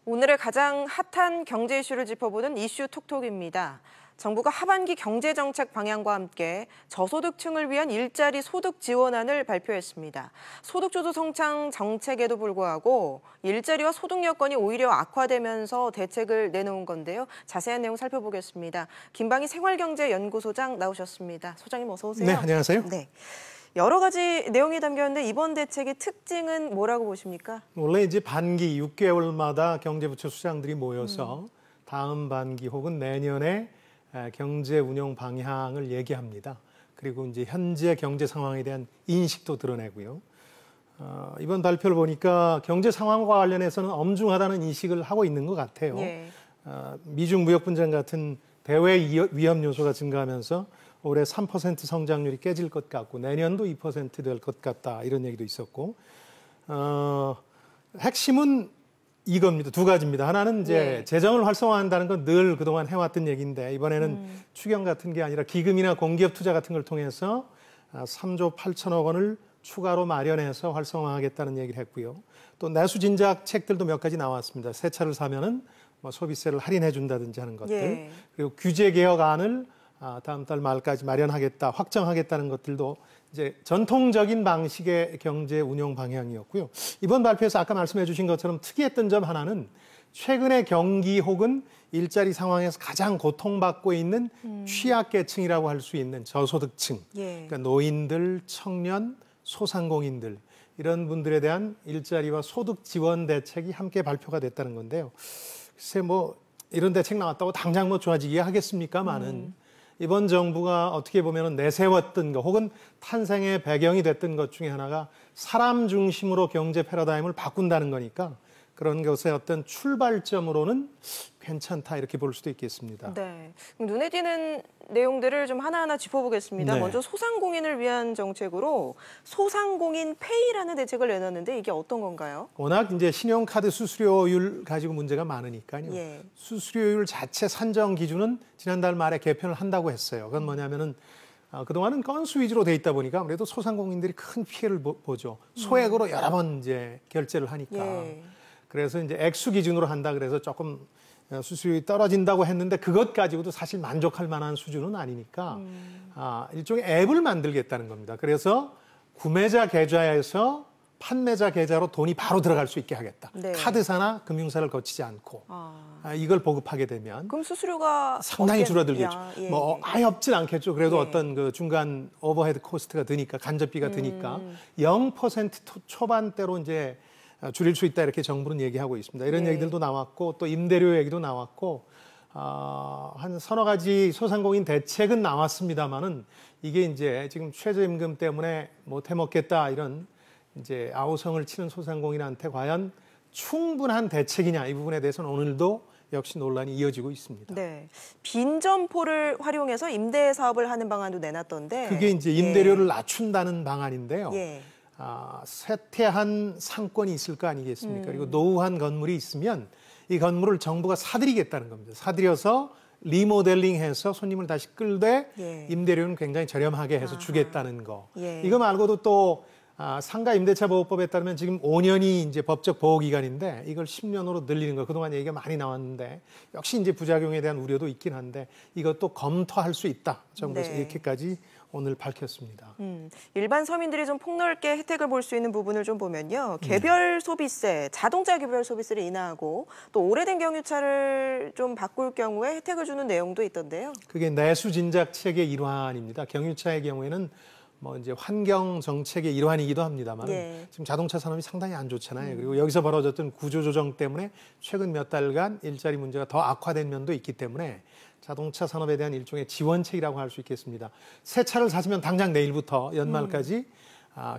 오늘의 가장 핫한 경제 이슈를 짚어보는 이슈 톡톡입니다. 정부가 하반기 경제정책 방향과 함께 저소득층을 위한 일자리 소득 지원안을 발표했습니다. 소득주도 성장 정책에도 불구하고 일자리와 소득 여건이 오히려 악화되면서 대책을 내놓은 건데요. 자세한 내용 살펴보겠습니다. 김방희 생활경제연구소장 나오셨습니다. 소장님 어서 오세요. 네, 안녕하세요. 네. 여러 가지 내용이 담겼는데 이번 대책의 특징은 뭐라고 보십니까? 원래 이제 반기 6개월마다 경제부처 수장들이 모여서 다음 반기 혹은 내년에 경제 운영 방향을 얘기합니다. 그리고 이제 현재 경제 상황에 대한 인식도 드러내고요. 이번 발표를 보니까 경제 상황과 관련해서는 엄중하다는 인식을 하고 있는 것 같아요. 예. 미중 무역 분쟁 같은 대외 위험 요소가 증가하면서 올해 3% 성장률이 깨질 것 같고 내년도 2% 될 것 같다 이런 얘기도 있었고 핵심은 이겁니다. 두 가지입니다. 하나는 이제 재정을 활성화한다는 건 늘 그동안 해왔던 얘기인데 이번에는 추경 같은 게 아니라 기금이나 공기업 투자 같은 걸 통해서 3조 8천억 원을 추가로 마련해서 활성화하겠다는 얘기를 했고요. 또 내수 진작 책들도 몇 가지 나왔습니다. 새 차를 사면은 뭐 소비세를 할인해 준다든지 하는 것들. 그리고 규제 개혁안을 다음 달 말까지 마련하겠다, 확정하겠다는 것들도 이제 전통적인 방식의 경제 운영 방향이었고요. 이번 발표에서 아까 말씀해 주신 것처럼 특이했던 점 하나는 최근에 경기 혹은 일자리 상황에서 가장 고통받고 있는 취약계층이라고 할 수 있는 저소득층, 그러니까 노인들, 청년, 소상공인들 이런 분들에 대한 일자리와 소득 지원 대책이 함께 발표가 됐다는 건데요. 글쎄 뭐 이런 대책 나왔다고 당장 뭐 좋아지게 하겠습니까마는 이번 정부가 어떻게 보면 내세웠던 것 혹은 탄생의 배경이 됐던 것 중에 하나가 사람 중심으로 경제 패러다임을 바꾼다는 거니까 그런 것의 어떤 출발점으로는 괜찮다 이렇게 볼 수도 있겠습니다. 네, 눈에 띄는 내용들을 좀 하나하나 짚어보겠습니다. 네. 먼저 소상공인을 위한 정책으로 소상공인 페이라는 대책을 내놨는데 이게 어떤 건가요? 워낙 이제 신용카드 수수료율 가지고 문제가 많으니까요. 수수료율 자체 산정 기준은 지난달 말에 개편을 한다고 했어요. 그건 뭐냐면은 그동안은 건수 위주로 돼 있다 보니까 아무래도 소상공인들이 큰 피해를 보죠. 소액으로 여러 번 이제 결제를 하니까. 그래서 이제 액수 기준으로 한다 그래서 조금 수수료율이 떨어진다고 했는데 그것 가지고도 사실 만족할 만한 수준은 아니니까 일종의 앱을 만들겠다는 겁니다. 그래서 구매자 계좌에서 판매자 계좌로 돈이 바로 들어갈 수 있게 하겠다. 카드사나 금융사를 거치지 않고 이걸 보급하게 되면 그럼 수수료가 상당히 줄어들겠죠. 뭐 아예 없진 않겠죠. 그래도 어떤 그 중간 오버헤드 코스트가 드니까 간접비가 드니까 0% 초반대로 이제 줄일 수 있다 이렇게 정부는 얘기하고 있습니다. 이런 얘기들도 나왔고 또 임대료 얘기도 나왔고 한 서너 가지 소상공인 대책은 나왔습니다만은 이게 이제 지금 최저임금 때문에 못 해먹겠다 이런 이제 아우성을 치는 소상공인한테 과연 충분한 대책이냐 이 부분에 대해서는 오늘도 역시 논란이 이어지고 있습니다. 네, 빈점포를 활용해서 임대 사업을 하는 방안도 내놨던데 그게 이제 임대료를 낮춘다는 방안인데요. 쇠퇴한 상권이 있을 거 아니겠습니까? 그리고 노후한 건물이 있으면 이 건물을 정부가 사들이겠다는 겁니다. 사들여서 리모델링해서 손님을 다시 끌되 임대료는 굉장히 저렴하게 해서 주겠다는 거. 이거 말고도 또 상가 임대차 보호법에 따르면 지금 5년이 이제 법적 보호 기간인데 이걸 10년으로 늘리는 거 그동안 얘기가 많이 나왔는데 역시 이제 부작용에 대한 우려도 있긴 한데 이것도 검토할 수 있다. 정부에서 이렇게까지 오늘 밝혔습니다. 일반 서민들이 좀 폭넓게 혜택을 볼 수 있는 부분을 좀 보면요. 개별 소비세, 자동차 개별 소비세를 인하하고 또 오래된 경유차를 좀 바꿀 경우에 혜택을 주는 내용도 있던데요. 그게 내수 진작책의 일환입니다. 경유차의 경우에는 뭐 이제 환경 정책의 일환이기도 합니다만 지금 자동차 산업이 상당히 안 좋잖아요. 그리고 여기서 벌어졌던 구조조정 때문에 최근 몇 달간 일자리 문제가 더 악화된 면도 있기 때문에 자동차 산업에 대한 일종의 지원책이라고 할 수 있겠습니다. 새 차를 사시면 당장 내일부터 연말까지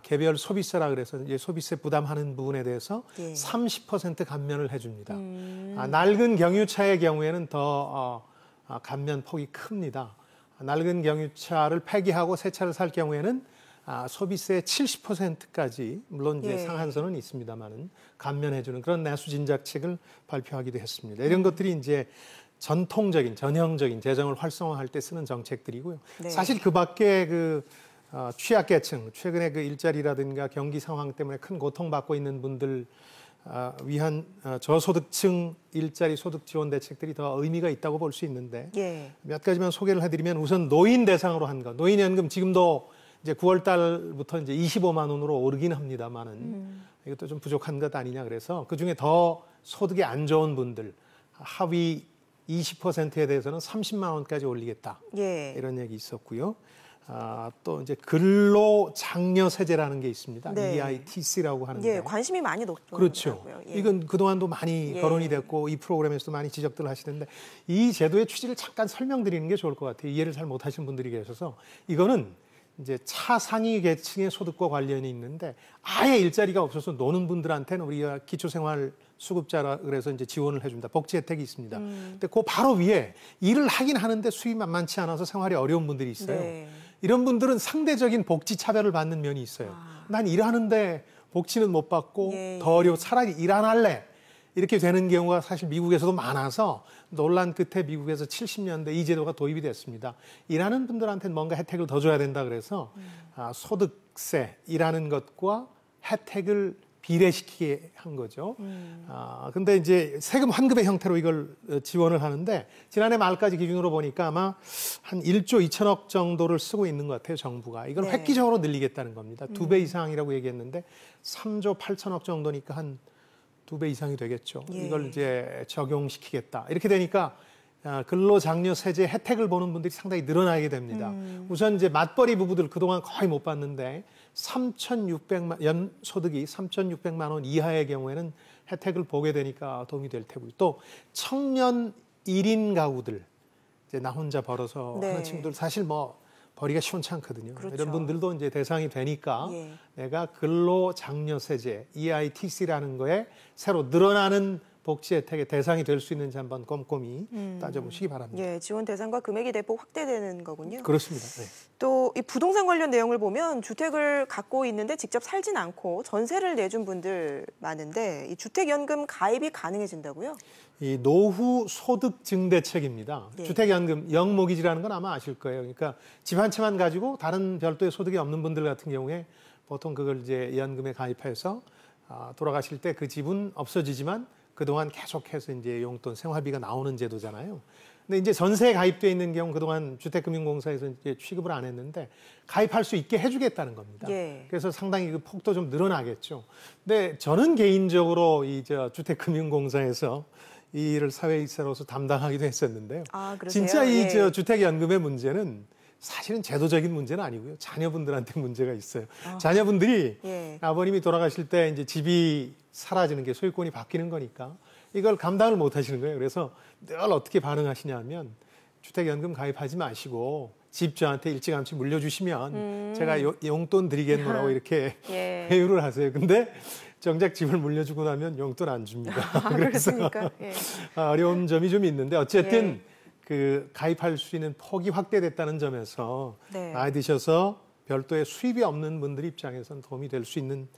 개별 소비세라 그래서 이제 소비세 부담하는 부분에 대해서 30% 감면을 해줍니다. 낡은 경유차의 경우에는 더 감면 폭이 큽니다. 낡은 경유차를 폐기하고 새 차를 살 경우에는 소비세 70%까지 물론 이제 상한선은 있습니다만은 감면해주는 그런 내수 진작책을 발표하기도 했습니다. 이런 것들이 이제 전통적인 전형적인 재정을 활성화할 때 쓰는 정책들이고요. 사실 그 밖에 그 취약계층 최근에 그 일자리라든가 경기 상황 때문에 큰 고통받고 있는 분들 위한 저소득층 일자리 소득 지원 대책들이 더 의미가 있다고 볼 수 있는데 예. 몇 가지만 소개를 해드리면 우선 노인 대상으로 한 것. 노인연금 지금도 이제 9월 달부터 이제 25만 원으로 오르긴 합니다만은 이것도 좀 부족한 것 아니냐 그래서 그 중에 더 소득이 안 좋은 분들 하위 20%에 대해서는 30만 원까지 올리겠다. 예. 이런 얘기 있었고요. 또 이제 근로 장려 세제라는 게 있습니다. 네. EITC라고 하는데. 예, 관심이 많이 높더라고요. 그렇죠. 예. 이건 그동안도 많이 예. 거론이 됐고 이 프로그램에서도 많이 지적들 하시는데 이 제도의 취지를 잠깐 설명드리는 게 좋을 것 같아요. 이해를 잘 못하시는 분들이 계셔서 이거는 이제 차상위 계층의 소득과 관련이 있는데 아예 일자리가 없어서 노는 분들한테는 우리가 기초생활 수급자라 그래서 이제 지원을 해줍니다. 복지 혜택이 있습니다. 근데 그 바로 위에 일을 하긴 하는데 수입이 만만치 않아서 생활이 어려운 분들이 있어요. 네. 이런 분들은 상대적인 복지 차별을 받는 면이 있어요. 난 일하는데 복지는 못 받고 예. 더 어려워. 차라리 일 안 할래. 이렇게 되는 경우가 사실 미국에서도 많아서 논란 끝에 미국에서 70년대 이 제도가 도입이 됐습니다. 일하는 분들한테는 뭔가 혜택을 더 줘야 된다 그래서 소득세, 일하는 것과 혜택을 비례시키게 한 거죠. 근데 이제 세금 환급의 형태로 이걸 지원을 하는데 지난해 말까지 기준으로 보니까 아마 한 1조 2천억 정도를 쓰고 있는 것 같아요, 정부가. 이걸 네. 획기적으로 늘리겠다는 겁니다. 2배 이상이라고 얘기했는데 3조 8천억 정도니까 한 2배 이상이 되겠죠. 예. 이걸 이제 적용시키겠다. 이렇게 되니까 근로장려 세제 혜택을 보는 분들이 상당히 늘어나게 됩니다. 우선 이제 맞벌이 부부들 그동안 거의 못 봤는데 3,600만 연 소득이 3,600만 원 이하의 경우에는 혜택을 보게 되니까 도움이 될 테고요. 또 청년 1인 가구들 이제 나 혼자 벌어서 네. 하는 친구들 사실 뭐 벌이가 시원치 않거든요. 그렇죠. 이런 분들도 이제 대상이 되니까 예. 내가 근로장려세제 EITC라는 거에 새로 늘어나는 복지 혜택의 대상이 될 수 있는지 한번 꼼꼼히 따져보시기 바랍니다. 예, 지원 대상과 금액이 대폭 확대되는 거군요. 그렇습니다. 네. 또 이 부동산 관련 내용을 보면 주택을 갖고 있는데 직접 살진 않고 전세를 내준 분들 많은데 이 주택연금 가입이 가능해진다고요? 이 노후 소득 증대책입니다. 예. 주택연금 영모기지라는 건 아마 아실 거예요. 그러니까 집 한 채만 가지고 다른 별도의 소득이 없는 분들 같은 경우에 보통 그걸 이제 연금에 가입해서 돌아가실 때 그 집은 없어지지만 그동안 계속해서 이제 용돈 생활비가 나오는 제도잖아요. 근데 이제 전세에 가입돼 있는 경우 그동안 주택금융공사에서 이제 취급을 안 했는데 가입할 수 있게 해주겠다는 겁니다. 예. 그래서 상당히 그 폭도 좀 늘어나겠죠. 근데 저는 개인적으로 이 주택금융공사에서 이 일을 사회이사로서 담당하기도 했었는데요. 아, 그러세요? 진짜 이 예. 주택연금의 문제는 사실은 제도적인 문제는 아니고요. 자녀분들한테 문제가 있어요. 자녀분들이 예. 아버님이 돌아가실 때 이제 집이 사라지는 게 소유권이 바뀌는 거니까 이걸 감당을 못 하시는 거예요. 그래서 늘 어떻게 반응하시냐면 주택연금 가입하지 마시고 집 저한테 일찌감치 물려주시면 제가 용돈 드리겠노라고 이렇게 예. 회유를 하세요. 근데 정작 집을 물려주고 나면 용돈 안 줍니다. 그래서 그렇습니까? 예. 어려운 점이 좀 있는데 어쨌든 예. 그 가입할 수 있는 폭이 확대됐다는 점에서 네. 나이 드셔서 별도의 수입이 없는 분들 입장에서는 도움이 될 수 있는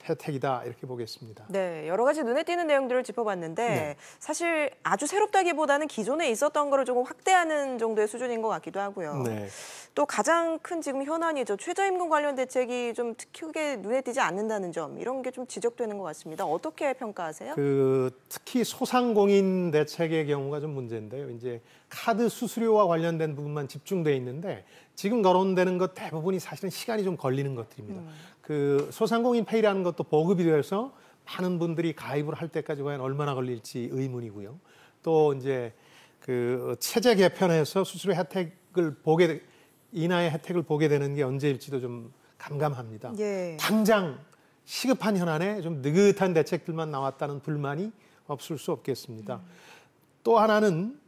혜택이다 이렇게 보겠습니다. 네, 여러 가지 눈에 띄는 내용들을 짚어봤는데 네. 사실 아주 새롭다기보다는 기존에 있었던 거를 조금 확대하는 정도의 수준인 것 같기도 하고요. 네. 또 가장 큰 지금 현안이죠. 최저임금 관련 대책이 좀 크게 눈에 띄지 않는다는 점 이런 게 좀 지적되는 것 같습니다. 어떻게 평가하세요? 특히 소상공인 대책의 경우가 좀 문제인데요. 이제 카드 수수료와 관련된 부분만 집중돼 있는데 지금 거론되는 것 대부분이 사실은 시간이 좀 걸리는 것들입니다. 그 소상공인 페이라는 것도 보급이 되어서 많은 분들이 가입을 할 때까지 과연 얼마나 걸릴지 의문이고요. 또 이제 그 체제 개편에서 수수료 혜택을 인하의 혜택을 보게 되는 게 언제일지도 좀 감감합니다. 예. 당장 시급한 현안에 좀 느긋한 대책들만 나왔다는 불만이 없을 수 없겠습니다. 또 하나는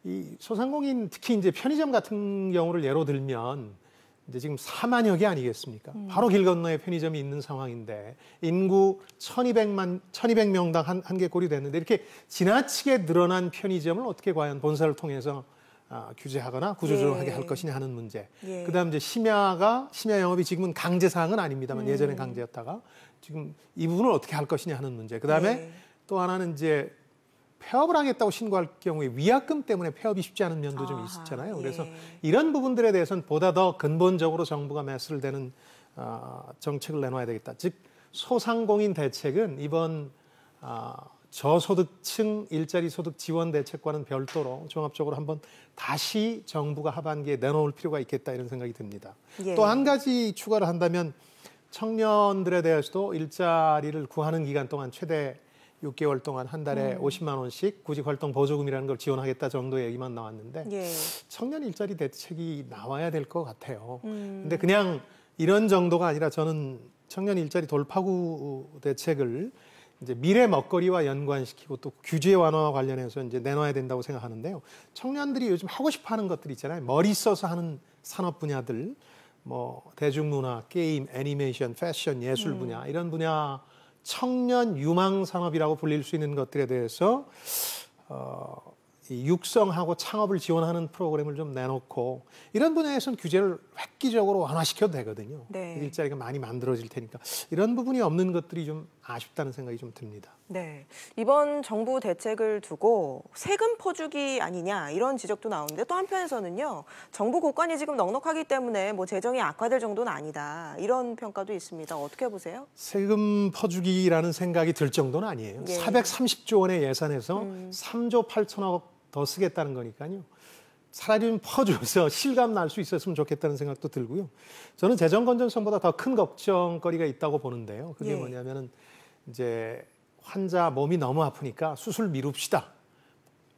이 소상공인 특히 이제 편의점 같은 경우를 예로 들면 이제 지금 4만여 개 아니겠습니까? 바로 길 건너에 편의점이 있는 상황인데 인구 1,200명당 한 개꼴이 됐는데 이렇게 지나치게 늘어난 편의점을 어떻게 과연 본사를 통해서 규제하거나 구조조정하게 예. 할 것이냐 하는 문제. 예. 그다음 이제 심야 영업이 지금은 강제 사항은 아닙니다만 예전에 강제였다가 지금 이 부분을 어떻게 할 것이냐 하는 문제. 그다음에 예. 또 하나는 이제 폐업을 하겠다고 신고할 경우에 위약금 때문에 폐업이 쉽지 않은 면도 좀 있었잖아요. 그래서 예. 이런 부분들에 대해서는 보다 더 근본적으로 정부가 매스를 대는 정책을 내놔야 되겠다. 즉 소상공인 대책은 이번 저소득층 일자리 소득 지원 대책과는 별도로 종합적으로 한번 다시 정부가 하반기에 내놓을 필요가 있겠다 이런 생각이 듭니다. 예. 또 한 가지 추가를 한다면 청년들에 대해서도 일자리를 구하는 기간 동안 최대 6개월 동안 한 달에 50만 원씩 구직활동 보조금이라는 걸 지원하겠다 정도의 얘기만 나왔는데 예. 청년 일자리 대책이 나와야 될 것 같아요. 근데 그냥 이런 정도가 아니라 저는 청년 일자리 돌파구 대책을 이제 미래 먹거리와 연관시키고 또 규제 완화와 관련해서 이제 내놔야 된다고 생각하는데요. 청년들이 요즘 하고 싶어 하는 것들 있잖아요. 머리 써서 하는 산업 분야들, 뭐 대중문화, 게임, 애니메이션, 패션, 예술 분야 이런 분야 청년 유망 산업이라고 불릴 수 있는 것들에 대해서 이 육성하고 창업을 지원하는 프로그램을 좀 내놓고 이런 분야에서는 규제를 획기적으로 완화시켜도 되거든요. 네. 일자리가 많이 만들어질 테니까 이런 부분이 없는 것들이 좀 아쉽다는 생각이 좀 듭니다. 네. 이번 정부 대책을 두고 세금 퍼주기 아니냐 이런 지적도 나오는데 또 한편에서는요. 정부 고관이 지금 넉넉하기 때문에 뭐 재정이 악화될 정도는 아니다. 이런 평가도 있습니다. 어떻게 보세요? 세금 퍼주기라는 생각이 들 정도는 아니에요. 예. 430조 원의 예산에서 3조 8천억 더 쓰겠다는 거니까요. 차라리 좀 퍼줘서 실감 날 수 있었으면 좋겠다는 생각도 들고요. 저는 재정 건전성보다 더 큰 걱정거리가 있다고 보는데요. 그게 예. 뭐냐면은 이제 환자 몸이 너무 아프니까 수술 미룹시다.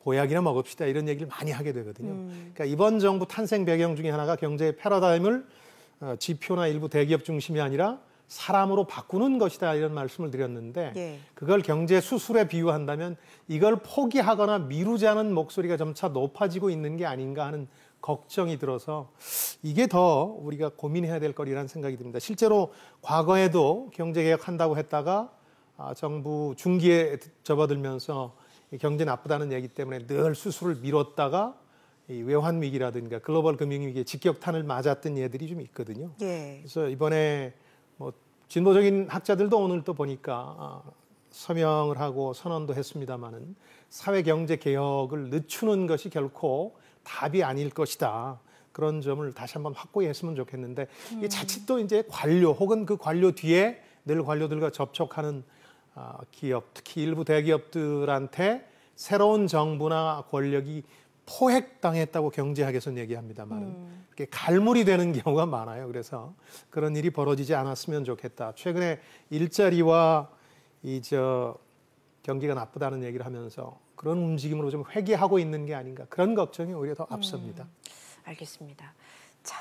보약이나 먹읍시다. 이런 얘기를 많이 하게 되거든요. 그러니까 이번 정부 탄생 배경 중에 하나가 경제의 패러다임을 지표나 일부 대기업 중심이 아니라 사람으로 바꾸는 것이다 이런 말씀을 드렸는데 예. 그걸 경제 수술에 비유한다면 이걸 포기하거나 미루자는 목소리가 점차 높아지고 있는 게 아닌가 하는 걱정이 들어서 이게 더 우리가 고민해야 될 거리라는 생각이 듭니다. 실제로 과거에도 경제개혁한다고 했다가 정부 중기에 접어들면서 경제 나쁘다는 얘기 때문에 늘 수술을 미뤘다가 이 외환 위기라든가 글로벌 금융위기에 직격탄을 맞았던 예들이 좀 있거든요. 예. 그래서 이번에 뭐 진보적인 학자들도 오늘 또 보니까 서명을 하고 선언도 했습니다마는 사회 경제 개혁을 늦추는 것이 결코 답이 아닐 것이다. 그런 점을 다시 한번 확고히 했으면 좋겠는데 이 자칫 또 이제 관료 혹은 그 관료 뒤에 늘 관료들과 접촉하는 기업, 특히 일부 대기업들한테 새로운 정부나 권력이 포획당했다고 경제학에서는 얘기합니다만 이렇게 갈물이 되는 경우가 많아요. 그래서 그런 일이 벌어지지 않았으면 좋겠다. 최근에 일자리와 경기가 나쁘다는 얘기를 하면서 그런 움직임으로 좀 회귀하고 있는 게 아닌가 그런 걱정이 오히려 더 앞섭니다. 알겠습니다.